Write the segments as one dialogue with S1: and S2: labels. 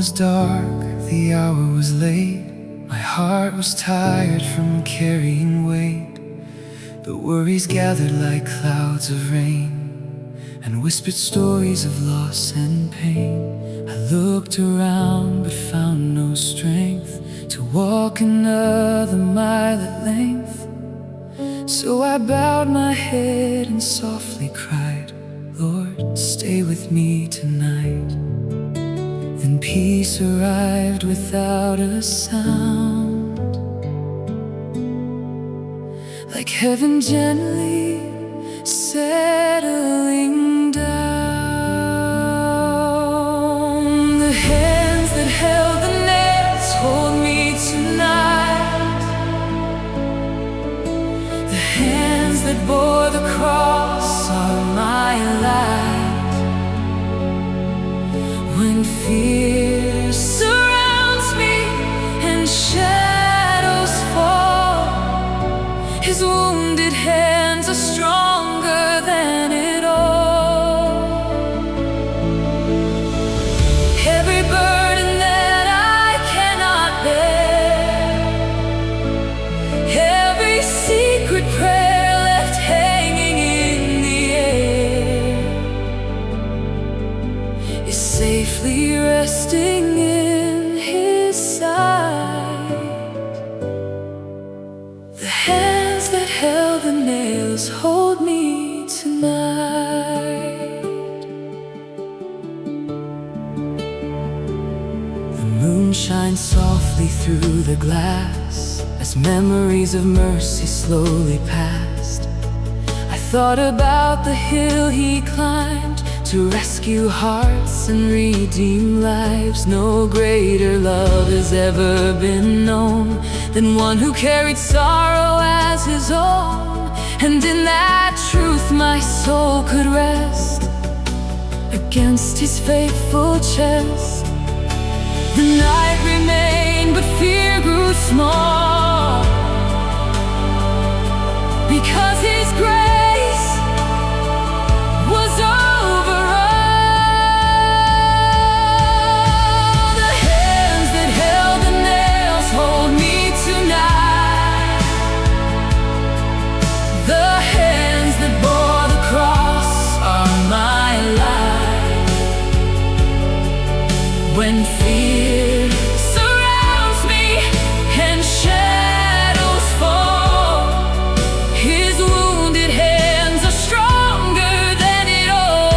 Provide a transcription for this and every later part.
S1: was dark, the hour was late. My heart was tired from carrying weight. The worries gathered like clouds of rain and whispered stories of loss and pain. I looked around but found no strength to walk another mile at length. So I bowed my head and softly cried, Lord, stay with me tonight. Then peace arrived without a sound, like heaven gently settling down. The hands that held the nails hold me tonight. The hands that bore the cross are my light. When fear surrounds me and shadows fall, His wounded hands are stronger than it all. Every burden that I cannot bear, every secret prayer left hanging in the air, is safely resting in His sight. The hands that held the nails hold me tonight. The moon shines softly through the glass as memories of mercy slowly passed. I thought about the hill He climbed to rescue hearts and redeem lives. No greater love has ever been known than one who carried sorrow as His own. And in that truth my soul could rest against His faithful chest. The night remained, but fear grew small, because His grace was over all. The hands that held the nails hold me tonight. The hands that bore the cross are my light. When fear surrounds me and shadows fall, His wounded hands are stronger than it all.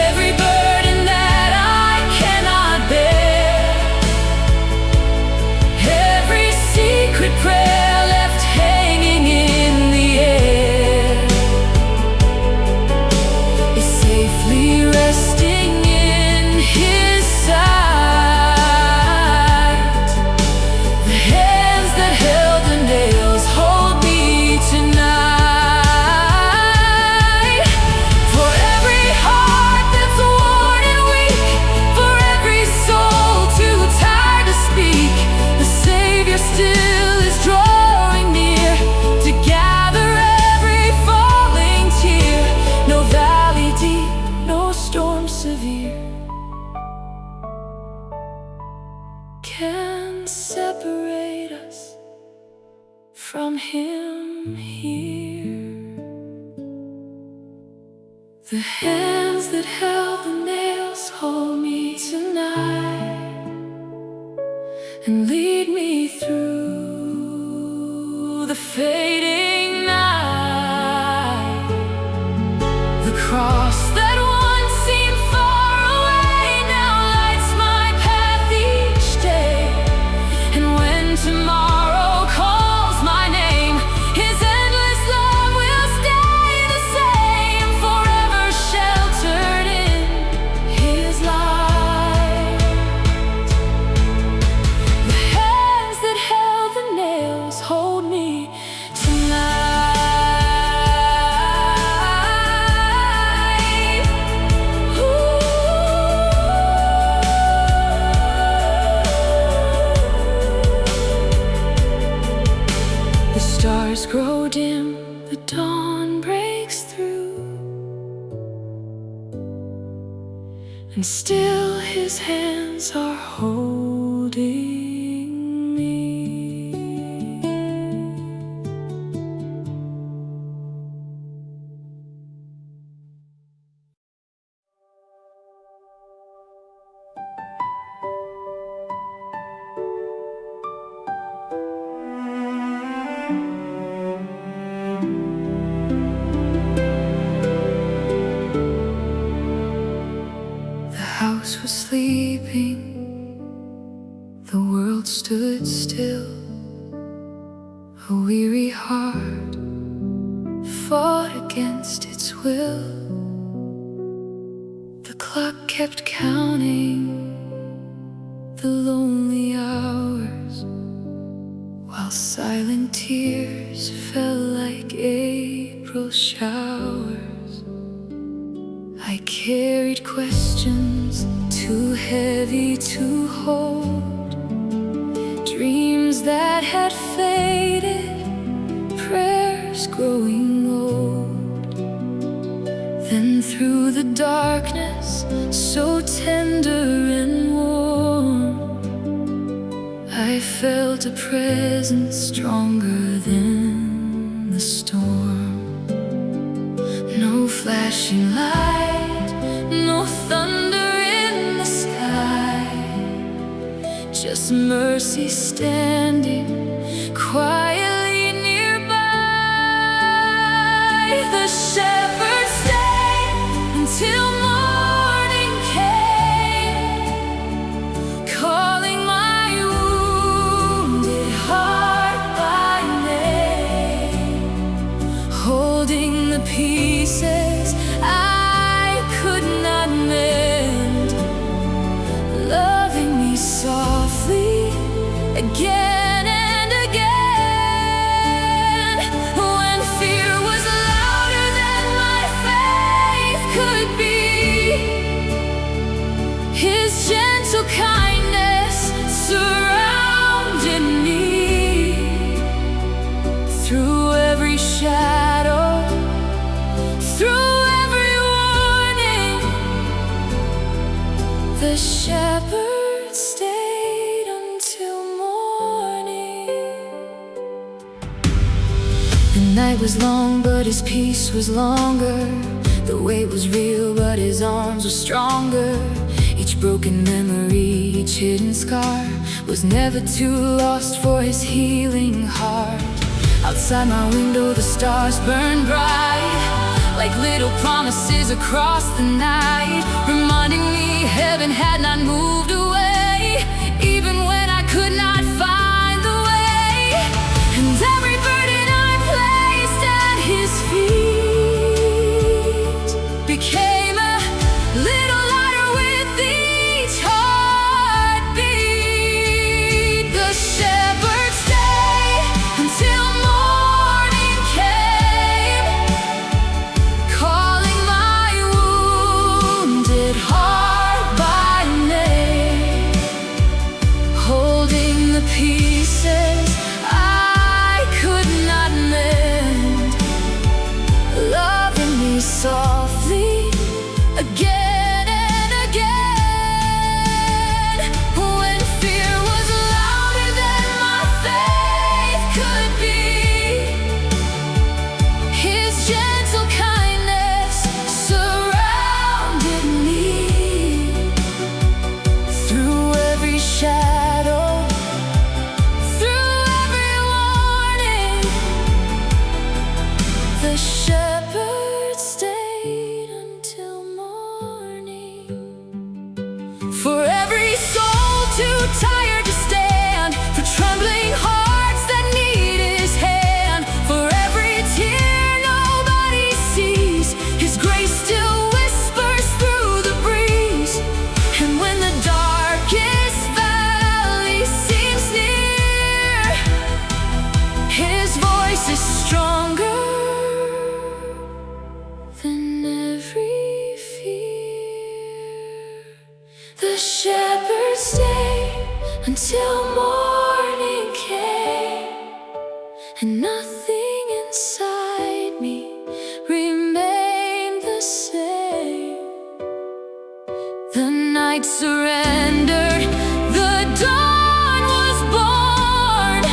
S1: Every burden that I cannot bear, every secret prayer left hanging in the air, is safely resting in His sight. The hands that held the nails hold me tonight. For every heart that's worn and weak, for every soul too tired to speak, the Savior still is drawing near to gather every falling tear. No valley deep, no storm severe can separate us from Him here. The hands that held the nails hold me tonight and lead me through the fading night. The cross that once seemed far away now lights my path each day. And when tomorrow calls my name, His endless love will stay the same, forever sheltered in His light. The hands that held the nails hold me tonight. and still his hands are holding me. The house was sleeping, the world stood still. A weary heart fought against its will. The clock kept counting the lonely hours, while silent tears fell like April showers. I carried questions too heavy to hold, dreams that had faded, prayers growing old. Then through the darkness, so tender and warm, I felt a presence stronger than the storm. No flashing light, no thunder in the sky, just mercy standing quietly nearby. The shepherd stayed until morning came, calling my wounded heart by name, holding the pieces I could not mend, loving me softly again and again. When fear was louder than my faith could be, his gentle kindness surrounded me. Through every shadow, through every warning, the shepherd stayed until morning. The night was long, but his peace was longer. The weight was real, but his arms were stronger. Each broken memory, each hidden scar was never too lost for his healing heart. Outside my window, the stars burned bright, like little promises across the night, reminding me heaven had not moved away, even when I could not find the way. And every burden I placed at his feet became a little lighter with each heartbeat. The shepherd stayed until morning came, calling my wounded heart by name, holding the pieces I could not mend, loving me softly again and again. When fear was louder than my faith could be, his gentle kindness surrounded me. Through every shadow, through every warning, the shepherd stayed until morning. For every soul too tired to stand, for trembling hearts that need his hand, for every tear nobody sees, his grace still whispers through the breeze. And when the darkest valley seems near, his voice is stronger than every fear. The shepherd stayed until morning came, and nothing inside me remained the same. The night surrendered, the dawn was born.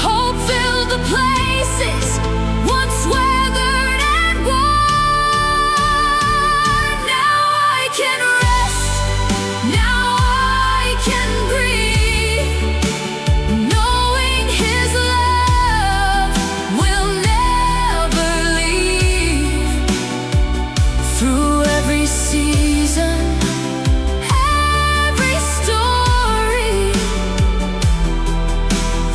S1: Hope filled the places once weathered and worn. Now I can rest, now I can breathe, knowing His love will never leave. Through every season, every story,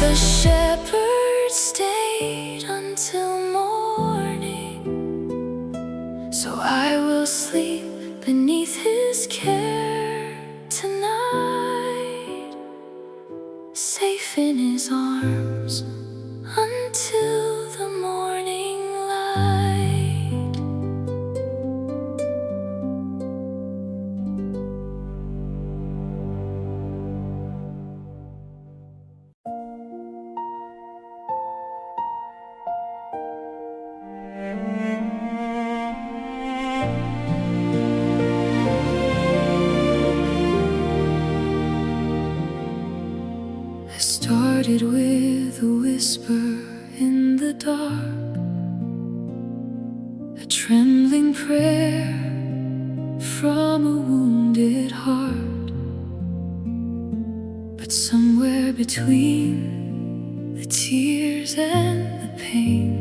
S1: the shepherd stayed until morning. So I will sleep beneath His care tonight, safe in His arms until the morning light. I started with a whisper in the dark, a trembling prayer from a wounded heart. But somewhere between the tears and the pain,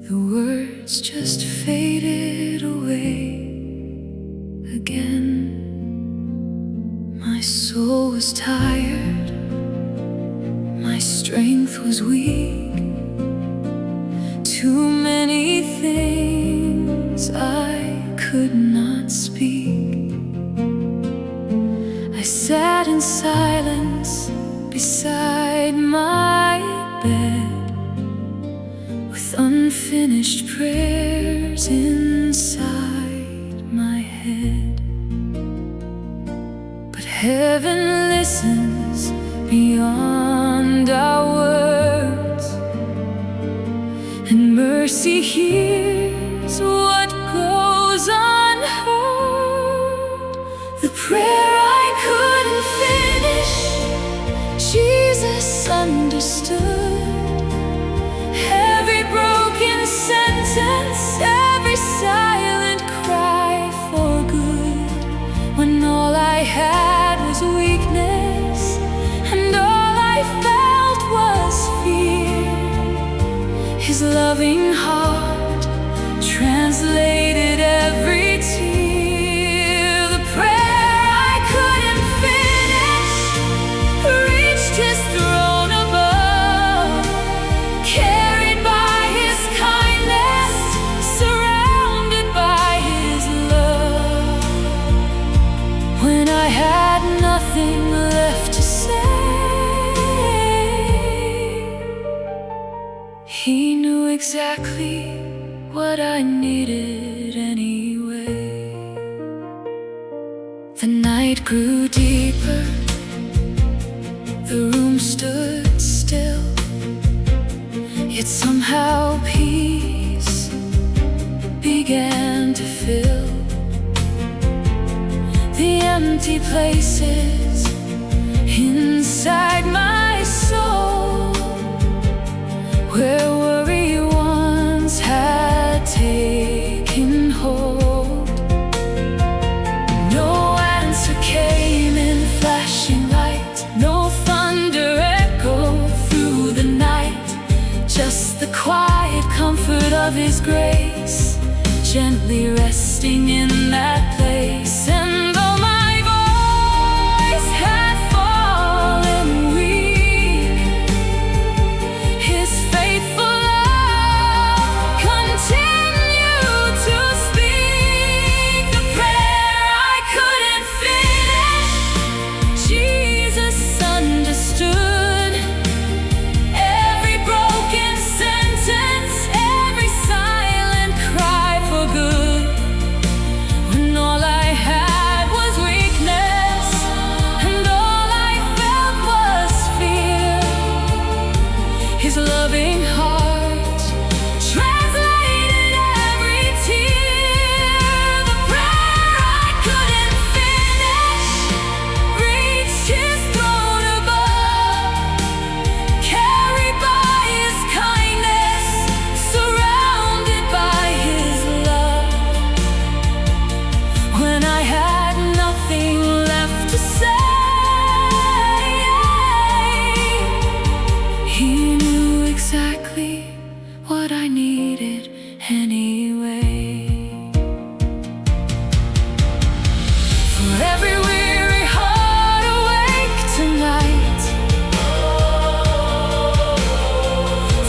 S1: the words just faded away again. My soul was tired, my strength was weak. Too many things I could not speak. I sat in silence beside my bed, with unfinished prayers inside my head. But heaven listens beyond our words, and mercy hears what goes unheard. The prayer I couldn't finish, Jesus understood. Every broken sentence, every silent cry for good, when all I had was weakness and all I felt was fear. His loving heart translated every tear. The prayer I couldn't finish reached His throne above, carried by His kindness, surrounded by His love. When I had nothing left to say, He knew exactly what I needed anyway. The night grew deeper, the room stood still, yet somehow peace began to fill the empty places inside my soul, where worry once had taken hold. No answer came in flashing light, no thunder echoed through the night, just the quiet comfort of His grace, gently resting in that place. And though my voice had fallen weak, His faithful love continued to speak. The prayer I couldn't finish, Jesus understood. Every broken sentence, every silent cry for good, when all I had needed anyway. For every weary heart awake tonight,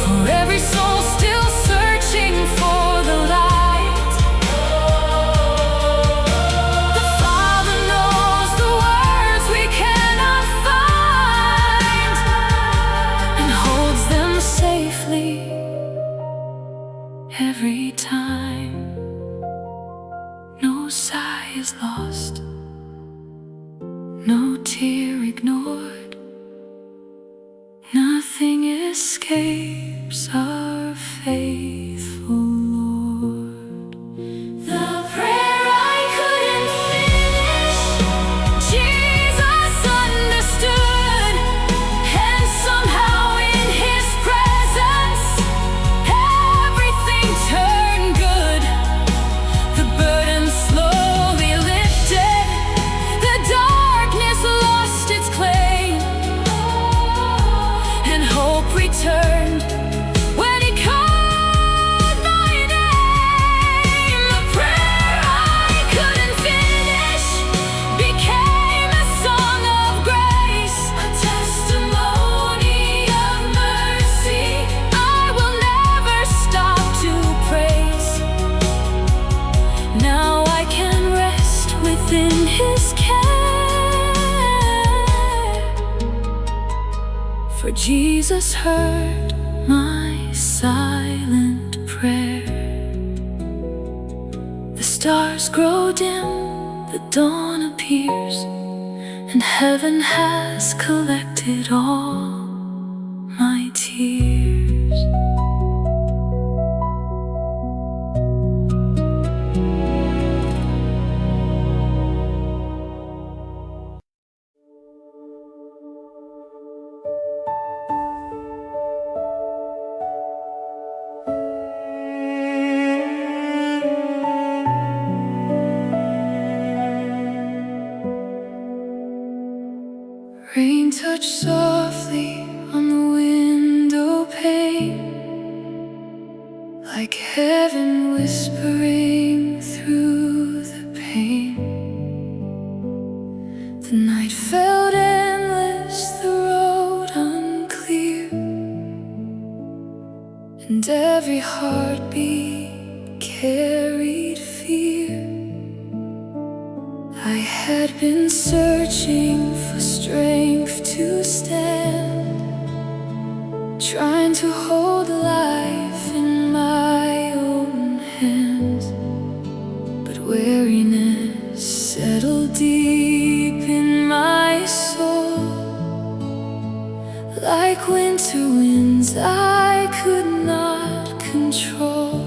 S1: for every soul still searching for the light, the Father knows the words we cannot find and holds them safely every time. No sigh is lost, no tear ignored, nothing escapes our faithful Lord. The prayer I couldn't finish, Jesus understood, and somehow in His presence everything turned good. The burden slowly lifted, the darkness lost its claim, and hope returned when He called my name. The prayer I couldn't finish became a song of grace, a testimony of mercy I will never stop to praise. Now I can rest within His care, for Jesus heard my silent prayer. The stars grow dim, the dawn appears, and heaven has collected all my tears. Rain touched softly on the window pane, like heaven whispering through the pain. The night felt endless, the road unclear, and every heartbeat carried fear. I had been searching for strength to stand, trying to hold life in my own hands, but weariness settled deep in my soul. Like winter winds I could not control.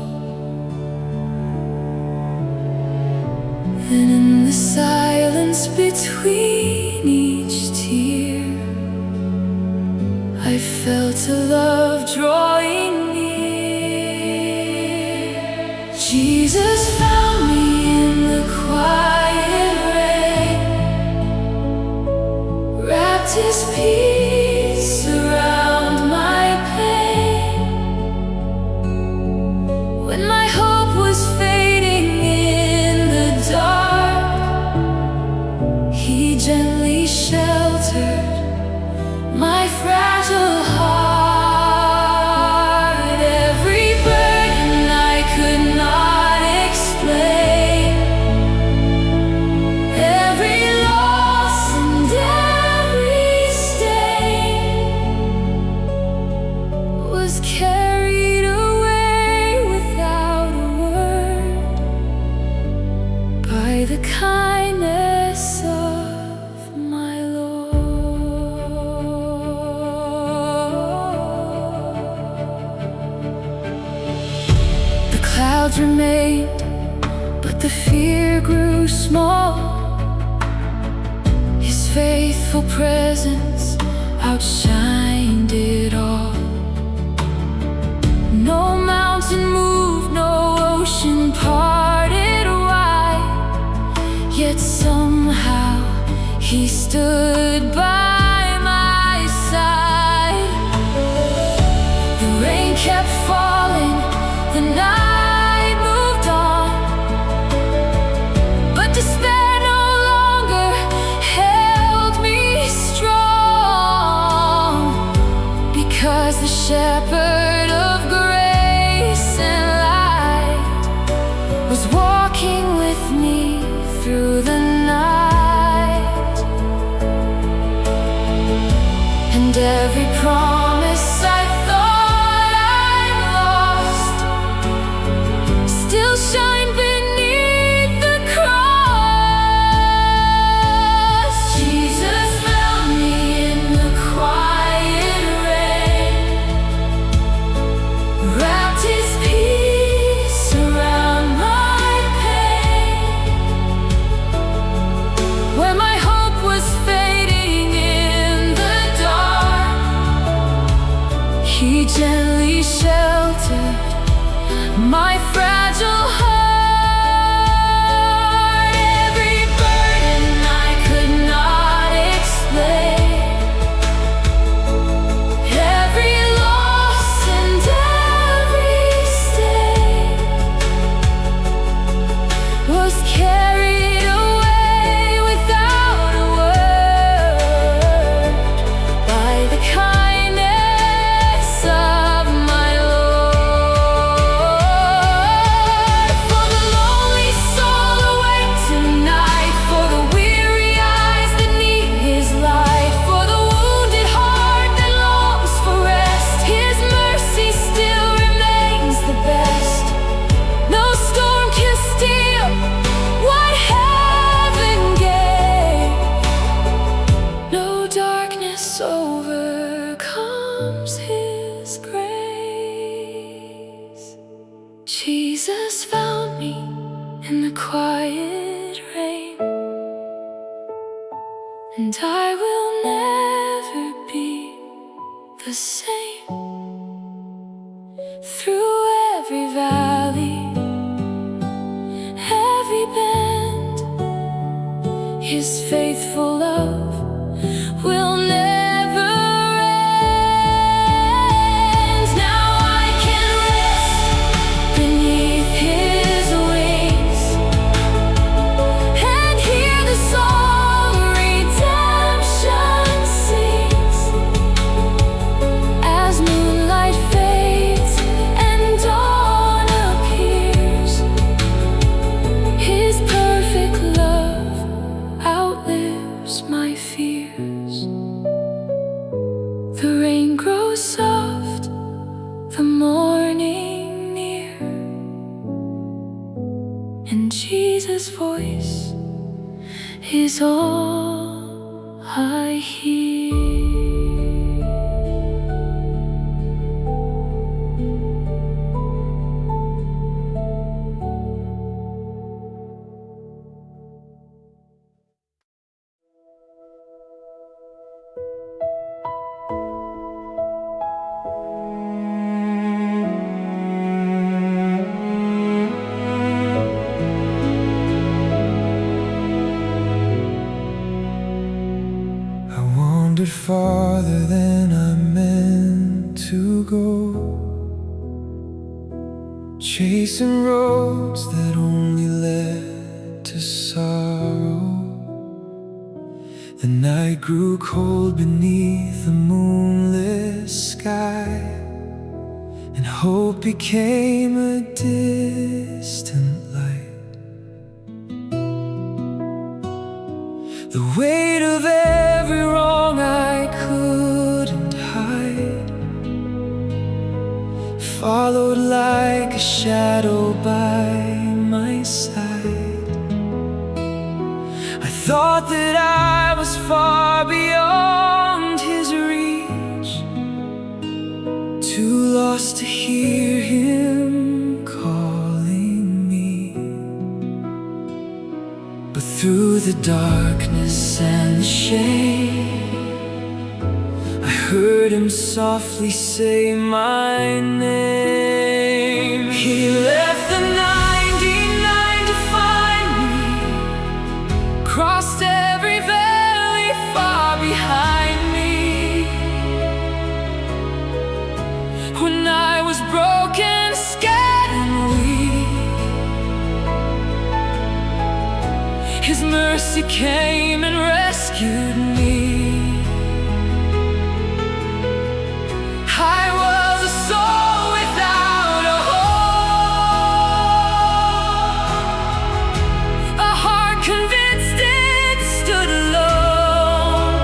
S1: Then in the silence between each tear, I felt a love drawing near. Jesus found me in the quiet rain, wrapped His peace around my pain. When my hope was fading in the dark, He gently sheltered my fragile heart. Every burden I could not explain, every loss and every stain was carried away without a word by the kindness of my Lord. The clouds remained, but the fear grew small. His faithful presence outshined it all. No mountain moved, no ocean parted wide, yet somehow He stood by my side. The rain kept falling, the night moved on, but despair no longer held me strong, because the shepherd of grace and light was walking with me through the night. And every promise I thought I'd lost still shine beneath the cross. Jesus found me in the quiet rain, wrapped his peace around my pain. Where my hope was fading in the dark, he gently sheltered my fragile heart. Every burden I could not explain, every loss and every stain was carried away without a word by the kindness of my Lord. For the lonely soul awake tonight, for the weary eyes that need his light, for the wounded heart that longs for rest, his mercy still remains the best. No storm can steal what heaven gave, no darkness overcomes his grace. Jesus found me in the quiet rain, and I will never be the same. Through every valley, every bend, his faithful love will never end. Now I can rest beneath his wings and hear the song redemption sings. As moonlight fades and dawn appears, his perfect love outlives my fears. The rain grows soft, the morning near, and Jesus' voice is all I hear.
S2: I wandered farther than I meant to go, chasing roads that only led to sorrow. The night grew cold beneath the moonless sky, and hope became a distant light. The weight of every wrong I couldn't hide followed like a shadow by my side. I thought that I was far beyond his reach, too lost to hear him calling me. But through the darkness and the shade, I heard him softly say my name. He left the 99 to find me, crossed every valley far behind me. When I was broken, scared
S1: mercy came and rescued me. I was a soul without a home, a heart convinced it stood alone.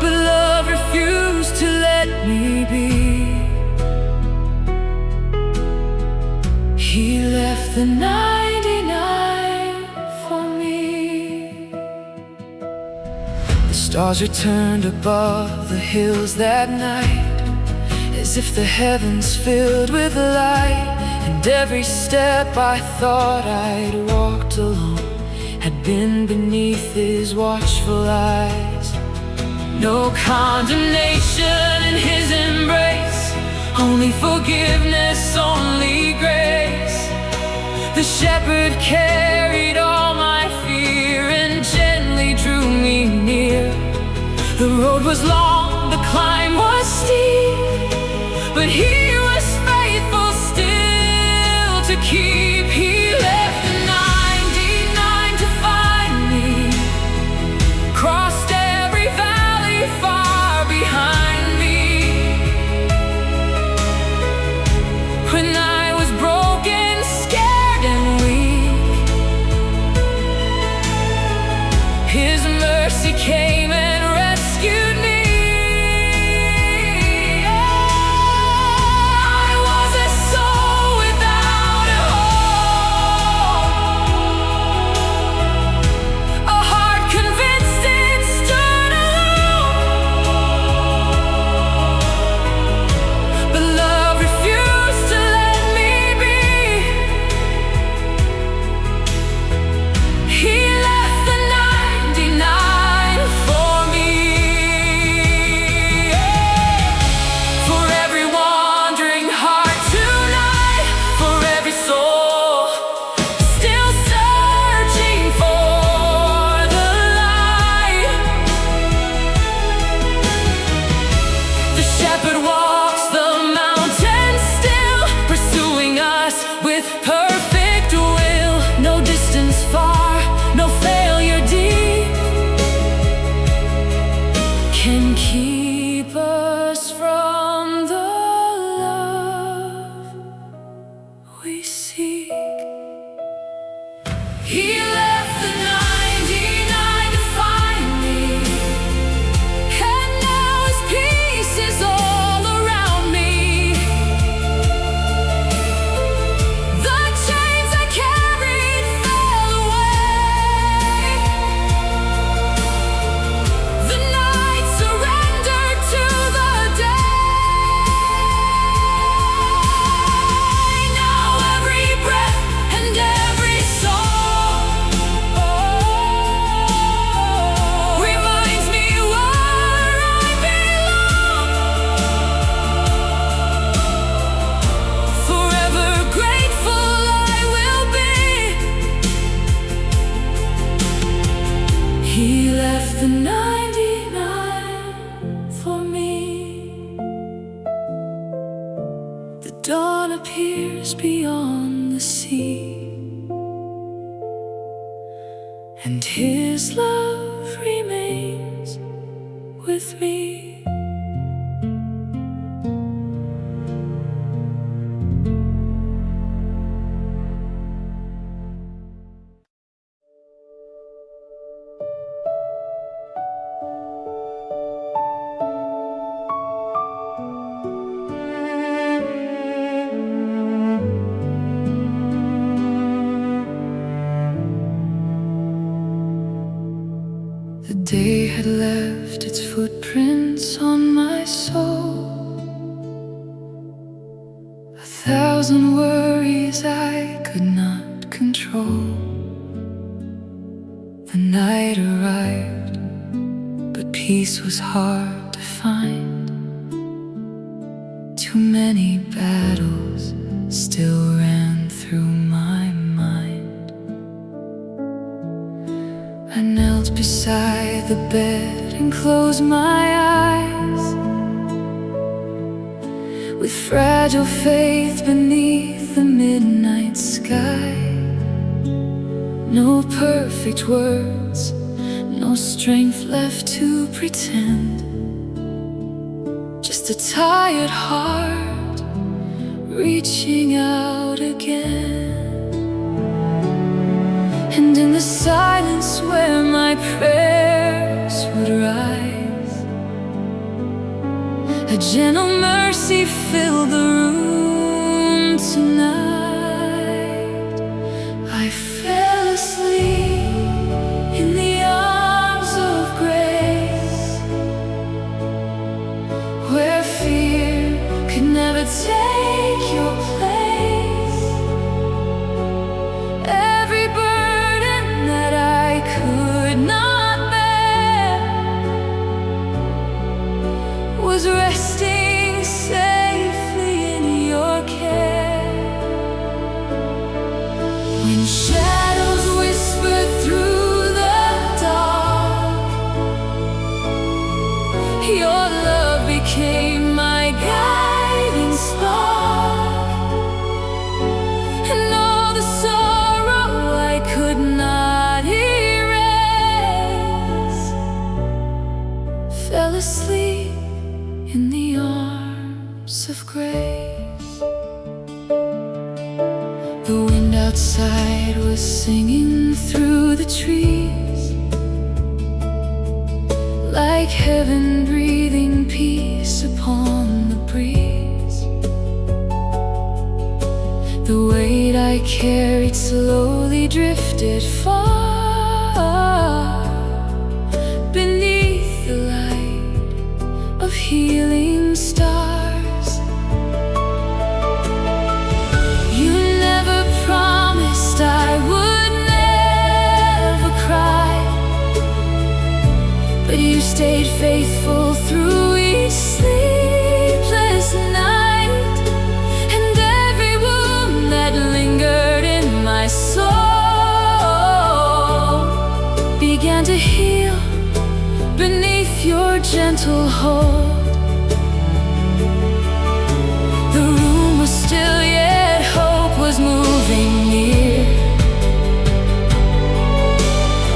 S1: But love refused to let me be. He left the 99 for me. The stars returned above the hills that night, as if the heavens filled with light. And every step I thought I'd walked alone had been beneath his watchful eyes. No condemnation in his embrace, only forgiveness, only grace. The shepherd carried all my fear and gently drew me near. The road was long, the climb was steep, but he was faithful still to keep. He left the 99 to find me, crossed every valley far behind me. When I was broken, scared and weak, his mercy came and rescued me. I was a soul without a home, a heart convinced it stood alone. But love refused to let me be. He left the 99 for me. For every wandering heart tonight, for every soul still searching for the light. The shepherd walks the mountain still, pursuing us with perfect will. No distance far, no failure deep can keep us from the love we seek. He left the 99 to find me, and now his peace is all around me. The chains I carried fell away, the night surrendered to the day. Now every breath and every song reminds me where I belong. Forever grateful I will be. He left the 99 for me. The dawn appears beyond the sea, and his love remains with me. The day had left its footprints on my soul. 1,000 worries I could not control. The night arrived, but peace was hard to find. Too many battles still ran through my mind. I knelt beside the bed and closed my eyes, with fragile faith beneath the midnight sky. No perfect words, no strength left to pretend. Just a tired heart reaching out again. And in the silence where my prayers would rise, a gentle mercy filled the room tonight. I fell asleep in the arms of grace, where fear could never take your place. Every burden that I could not bear was resting safely in your care. When shadows whispered through the dark, your love became my guiding spark. And all the sorrow I could not erase fell asleep in the arms of grace. The wind outside was singing through the trees, like heaven breathing peace upon the breeze. The weight I carried slowly drifted far beneath the light of healing stars. You never promised I would never cry, but you stayed faithful through each sleepless night. And every wound that lingered in my soul began to heal beneath your gentle hold. The room was still, yet hope was moving near,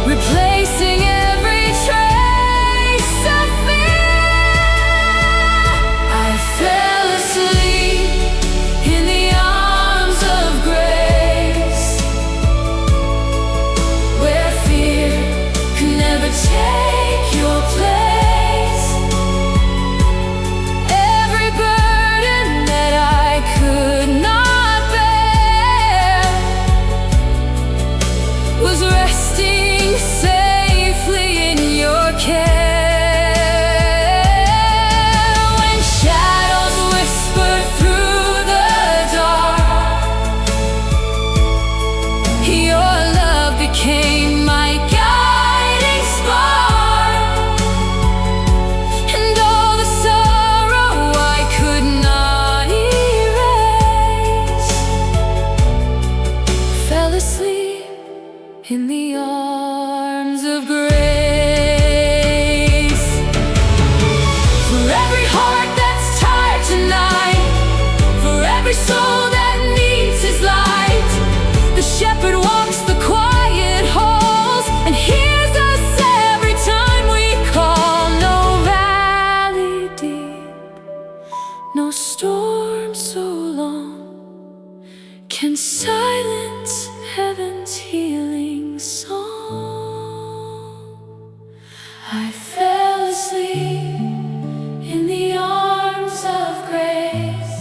S1: replacing every trace of fear. I fell asleep in the arms of grace, where fear could never take your place. Every burden that I could not bear was resting safely in your care. When shadows whispered through the dark, your love became my guiding spark. And all the sorrow I could not erase fell asleep in the arms of grace. For every heart that's tired tonight, for every soul that needs his light, the shepherd walks the quiet halls and hears us every time we call. No valley deep, no storm so long can silence heaven's healing song. I fell asleep in the arms of grace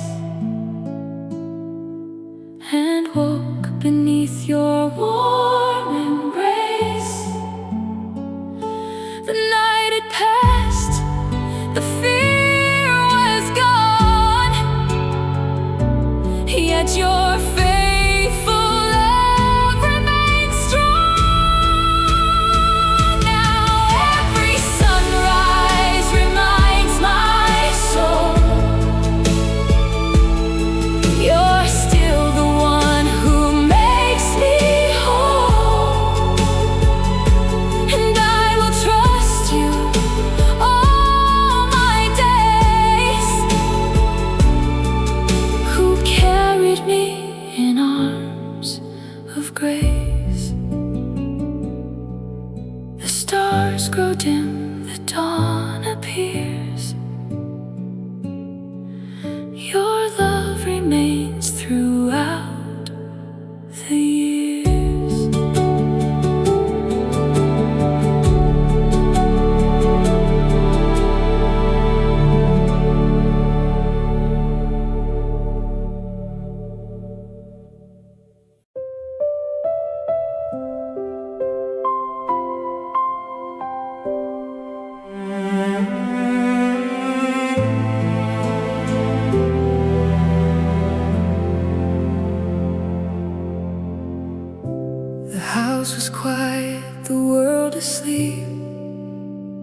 S1: and woke beneath your warm embrace. The night had passed, the fear was gone, yet your faithful love remains strong. Now every sunrise reminds my soul you're still the one who makes me whole. And I will trust you all my days, who carried me
S2: house was quiet, the world asleep,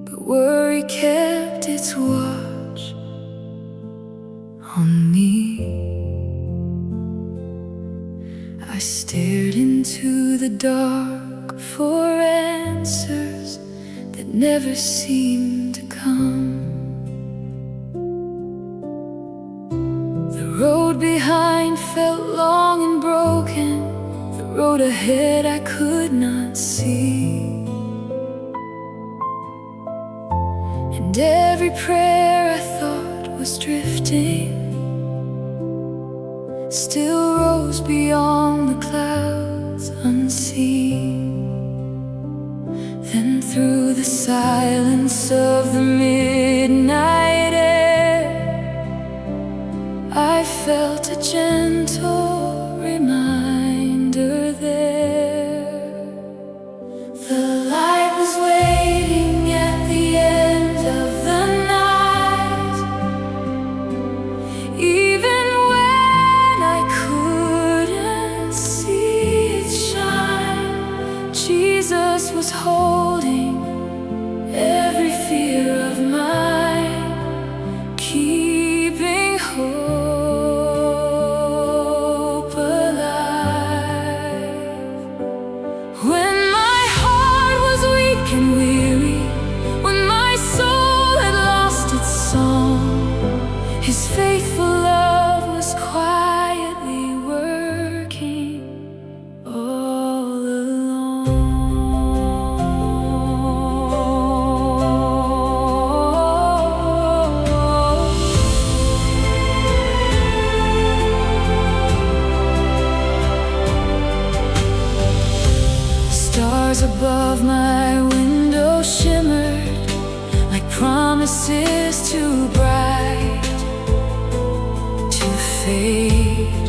S2: but worry kept its watch on me. I stared into the dark for answers that never seemed to come. The road behind felt long and broken, the road ahead I could not see. And every prayer I thought was drifting still rose beyond the clouds unseen. Then through the silence of the midnight air, I felt a gentle reminder there. The light was waiting at the end of the night, even when I couldn't see it shine. Jesus was holding every fear of mine, keeping hope alive. When my heart was weak and weary, when my soul had lost its song, His faithful love was quietly working all along. Stars above my window shimmered like promises too bright to fade,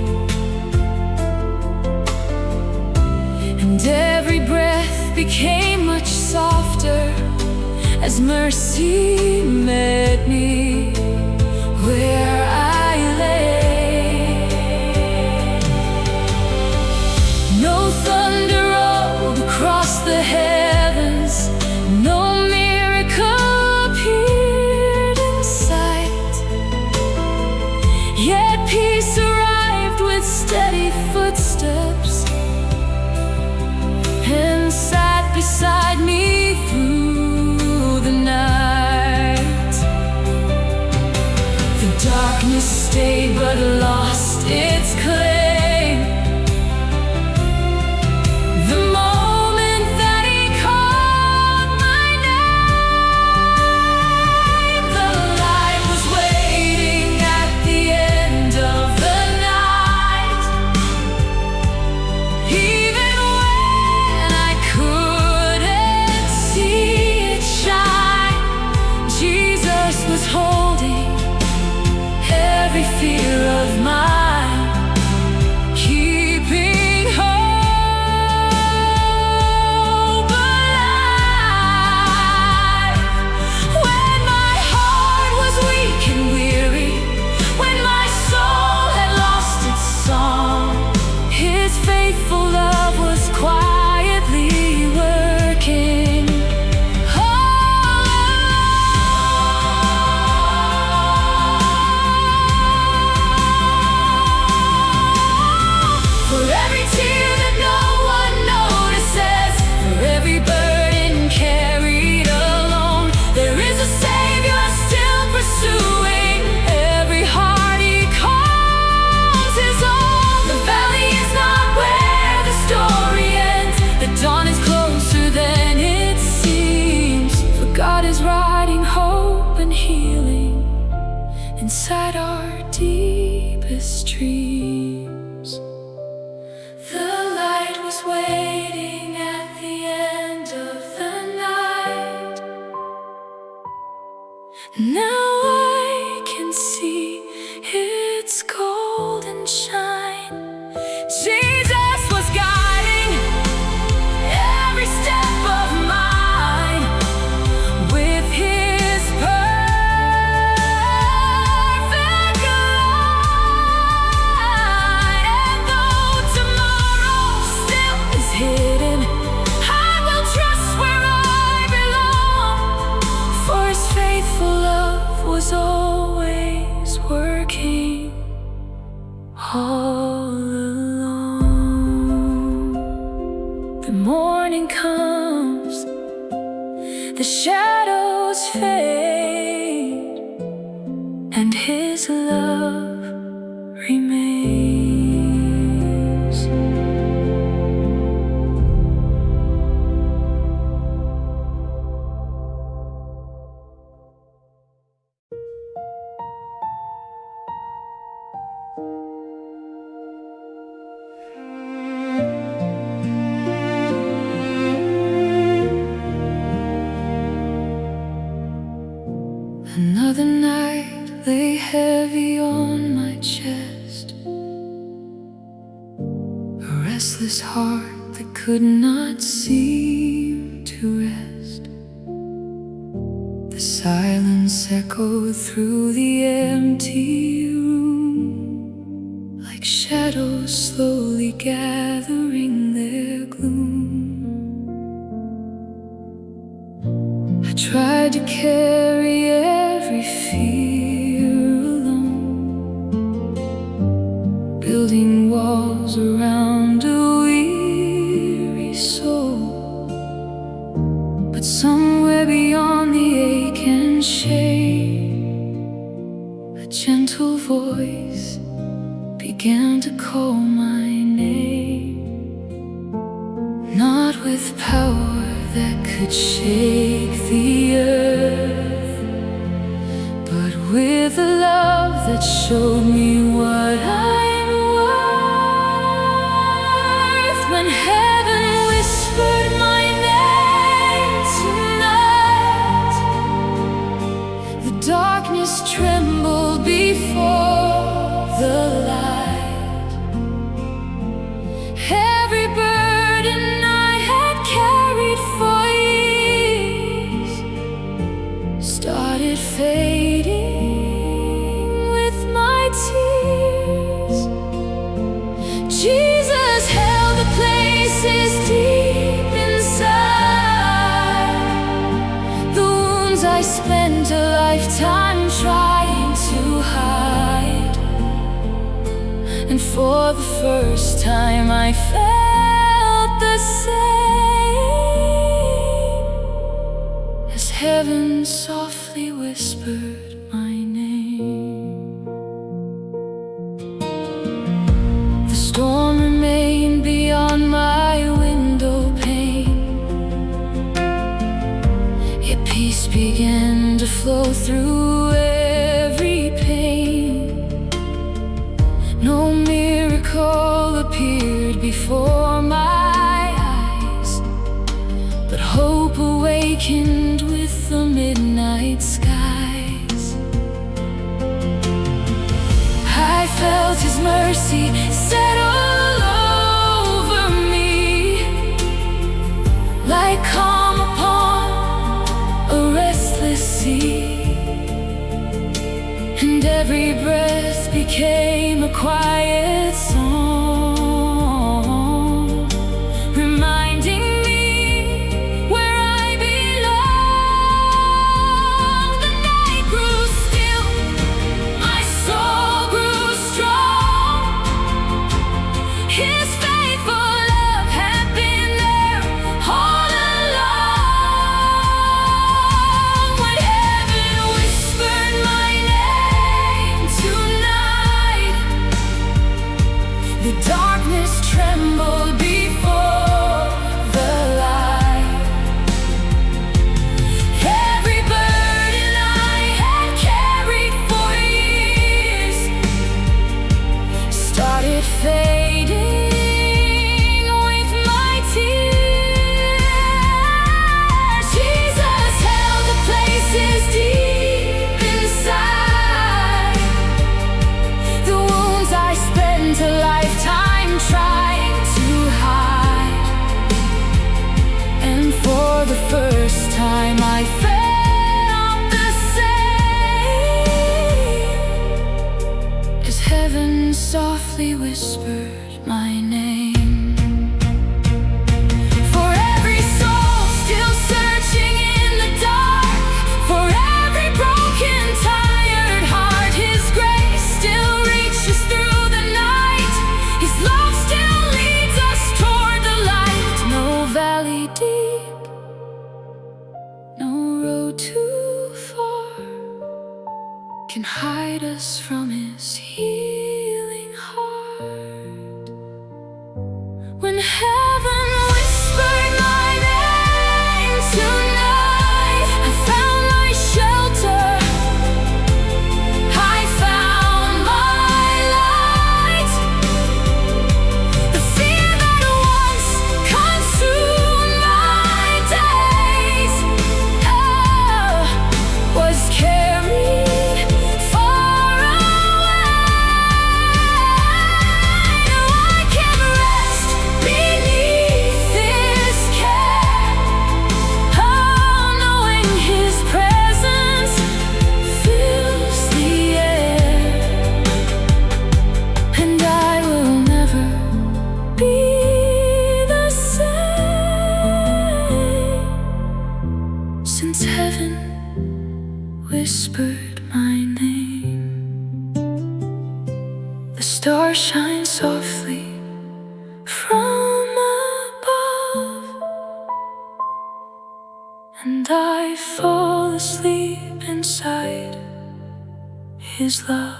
S2: and every breath became much softer as mercy met me where I lay. No thunder rolled across the heavens, no miracle appeared in sight, yet peace arrived with steady footsteps and sat beside me through the night. The darkness stayed but lost its claim. The moment that He called my name, the light was waiting at the end of the night, even when I couldn't see it shine. Jesus was holding every fear all alone. The morning comes, the shadows fade, and His love remains. Another night lay heavy on my chest, a restless heart that could not seem to rest. The silence echoed through the empty room, like shadows slowly gathering their gloom. I tried to carry every fear alone, building walls around a weary soul. But somewhere beyond the ache and shame, a gentle voice began to call my name. Not with power that could shake the earth, but with a love that showed me what I'm worth. When heaven whispered my name tonight, the darkness trembled before the light. Every burden I had carried for years started fading with my tears. Jesus held the places deep inside, the wounds I spent a lifetime trying to hide. And for the first time I felt the same as heaven softly whispered my name. The storm remained beyond my window pane, yet peace began to flow through every pain. No miracle appeared before my eyes, but hope awakened with the midnight skies. I felt His mercy settle over me, like calm upon a restless sea. And every breath became a quiet song, reminding me where I belong. The night grew still, my soul grew strong. His faithful love had been there all along. When heaven whispered my name tonight, the darkness trembled before the light. Every burden I had carried for years started fading with my tears. Jesus held the places deep inside, the wounds I spent a lifetime trying to hide. And for the first time I felt the same as heaven softly whispered my name. For every soul still searching in the dark, for every broken, tired heart, His grace still reaches through the night. can hide us from His healing heart. When heaven whispered my name tonight, I found my shelter, I found my light. The fear that once consumed my days, was carried far away. Now I can rest beneath His care, knowing His presence fills the air, and I will never be the same since heaven whispered my name. The stars shine softly from above, and I fall asleep inside His love.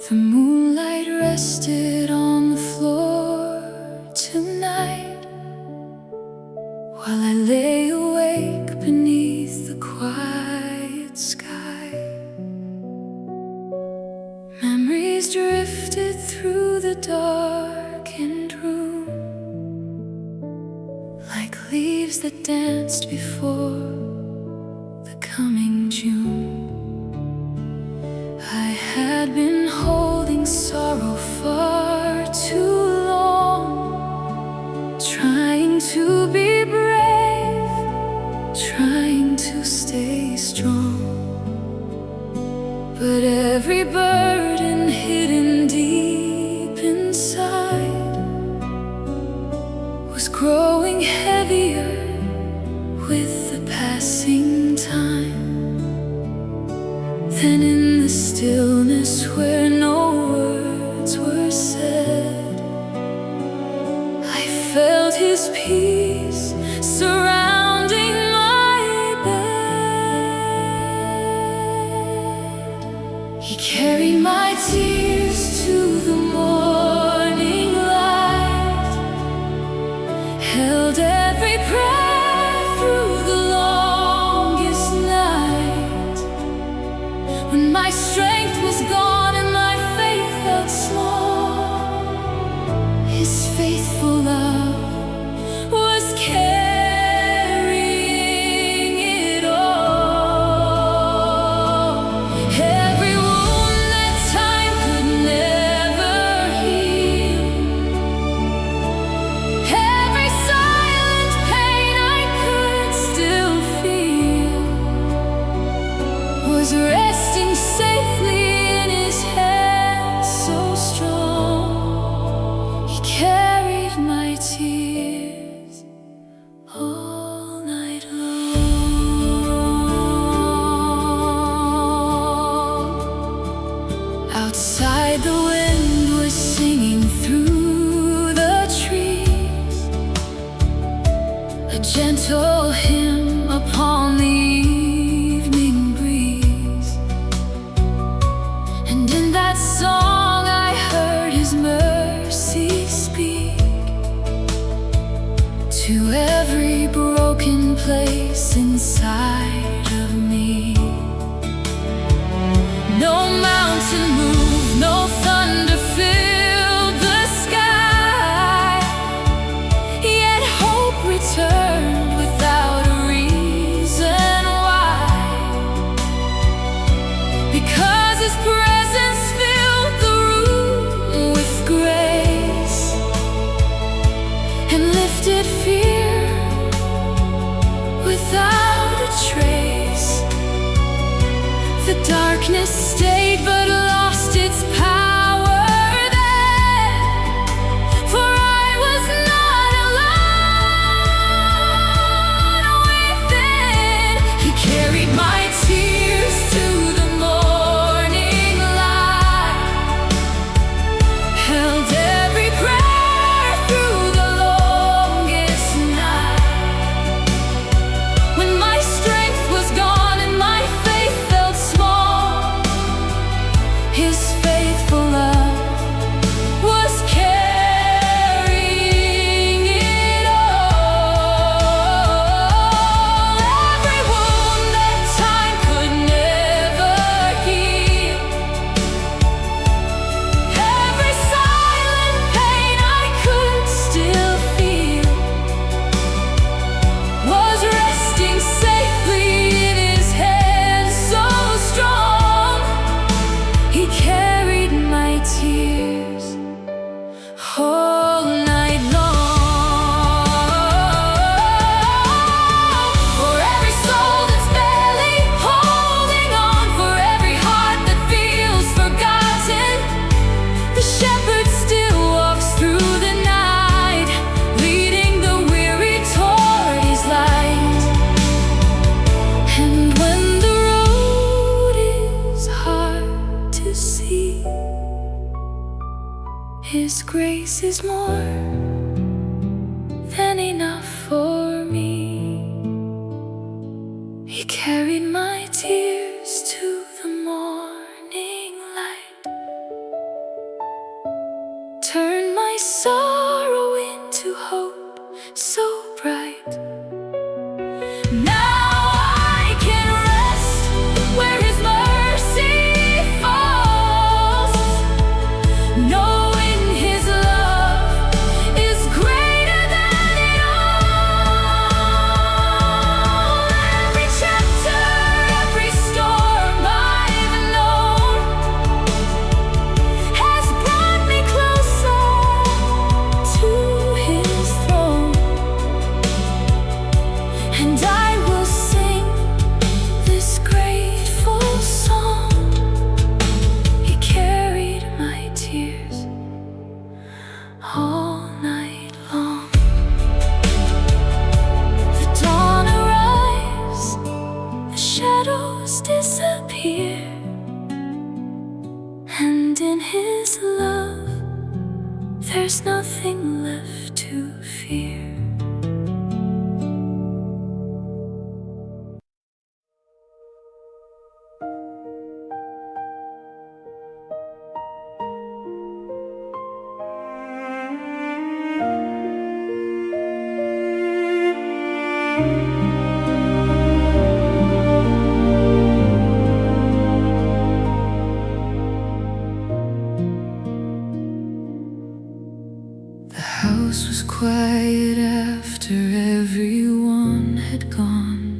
S2: The moonlight rested on the floor tonight, while I lay awake beneath the quiet sky. Memories drifted through the darkened room, like leaves that danced before the coming June. I had been holding sorrow far too long, trying to be brave, trying to stay strong. But every burden hidden deep inside was growing heavier with the passing time. Then in the stillness where no words were said, I felt His peace surrounding my bed. He carried my tears to the morning light, held every prayer through the longest night. When my strength was gone and my faith felt small, His faithful love darkness stayed but lost its power then, for I was not alone within. He carried my tears to the morning light, held every prayer through the longest night. When my strength was gone and my faith felt small, His faithful love was carrying it all. Every wound that time could never heal, every silent pain I could still feel, was resting safely in His hands so strong. He carried my tears all night long. For every soul that's barely holding on, for every heart that feels forgotten, the shepherd still walks through the night, leading the weary toward His light. And when the road is hard to see, His grace is more than enough for me. He carried my tears to the morning light, turned my sorrow into hope so bright. Now I can rest where His mercy falls, knowing His love is greater than it all. Every chapter, every storm I've known has brought me closer to His throne, and I will sing this grateful song. He carried my tears all night long. The dawn arrives, the shadows disappear, and in His love there's nothing left to fear.
S1: The house was quiet after everyone had gone.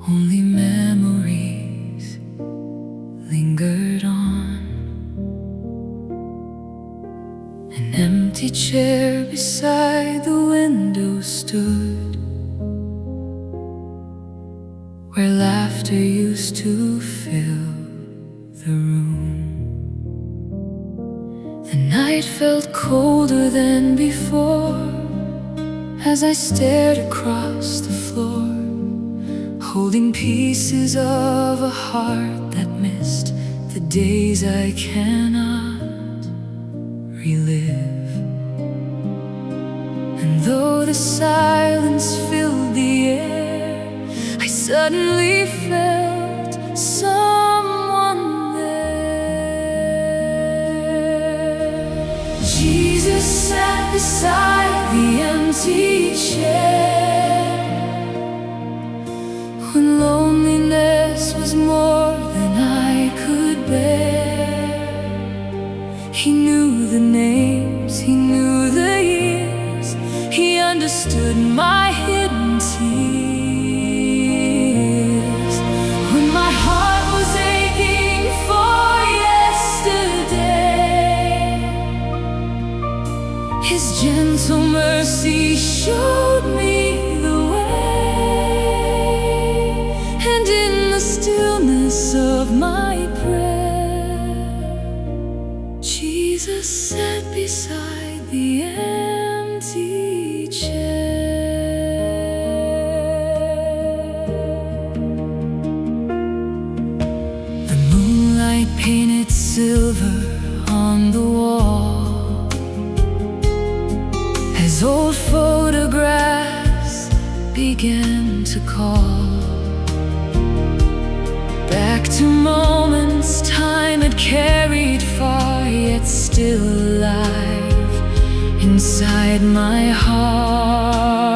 S1: Only memories lingered on. An empty chair beside the window stood, where laughter used to fill the room. The night felt colder than before as I stared across the floor, holding pieces of a heart that missed the days I cannot relive. And though the silence filled the air, I suddenly felt someone there. Jesus sat beside the empty chair when loneliness was more than I could bear. He knew the names, He knew the years, He understood my hidden tears. When my heart was aching for yesterday, His gentle mercy showed me the way. And in the stillness
S2: Jesus sat beside the empty chair. The moonlight painted silver on the wall as old photographs began to call back to moments time had carried far, yet still alive inside my heart.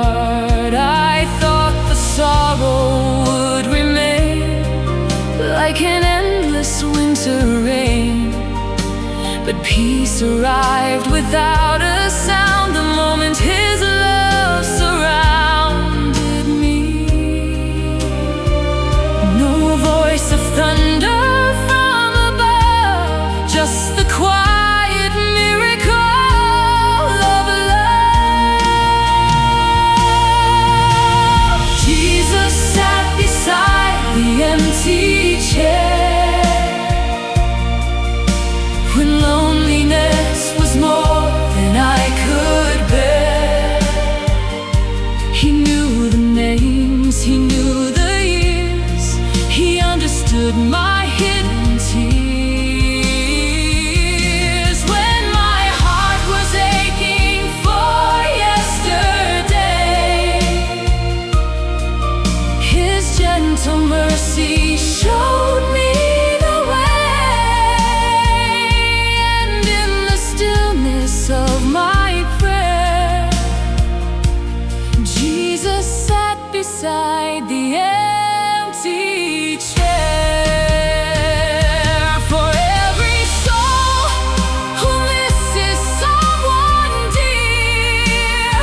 S2: I thought the sorrow would remain like an endless winter rain, but peace arrived without a sound the moment His love surrounded me. No voice of thunder from above, just the quiet miracle of love. Jesus sat beside the empty chair when loneliness was more than I could bear. He knew the names, He knew the years, He understood my hidden tears. When my heart was aching for yesterday, His gentle mercy showed me the way. And in the stillness of my prayer, Jesus sat beside the empty chair. For every soul who misses someone dear,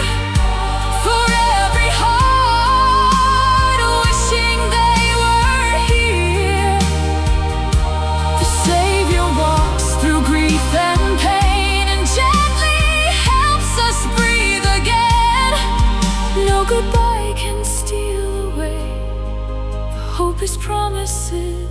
S2: for every heart wishing they were here, the Savior walks through grief and pain and gently helps us breathe again. No goodbye can steal away the hope His promises